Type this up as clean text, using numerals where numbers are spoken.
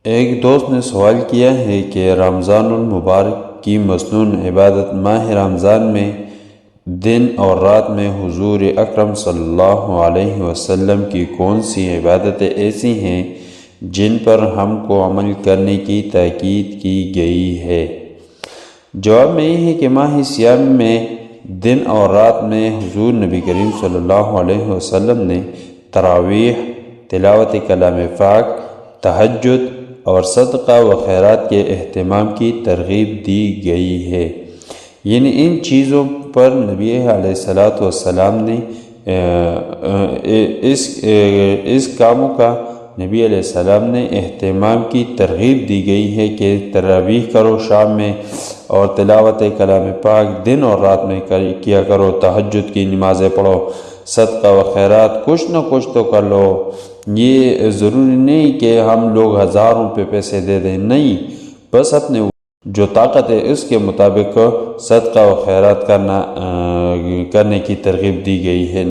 ایک دوست نے سوال کیا ہے کہ رمضان المبارک کی مصنون عبادت ماہ رمضان میں دن اور رات میں حضور اکرم صلی اللہ علیہ وسلم کی کون سی عبادتیں ایسی ہیں جن پر ہم کو عمل کرنے کی تاکید کی گئی ہے؟ جواب میں یہ ہے کہ ماہ سیام میں دن اور رات میں حضور نبی کریم صلی اللہ علیہ وسلم نے تراویح، تلاوت کلام پاک، تہجد اور صدقہ و خیرات کے اہتمام کی ترغیب دی گئی ہے۔ یعنی ان چیزوں پر نبی علیہ السلام نے اس کاموں کا نبی علیہ السلام نے اہتمام کی ترغیب دی گئی ہے کہ تراویح کرو شام میں، اور تلاوت کلام پاک دن اور رات میں کیا کرو، تہجد کی نمازیں پڑھو، صدقہ و خیرات کچھ نہ کچھ تو کر لو۔ یہ ضروری نہیں کہ ہم لوگ ہزاروں پہ پیسے دے دیں، نہیں، بس اپنے جو طاقت ہے اس کے مطابق صدقہ و خیرات کرنے کی ترغیب دی گئی ہے۔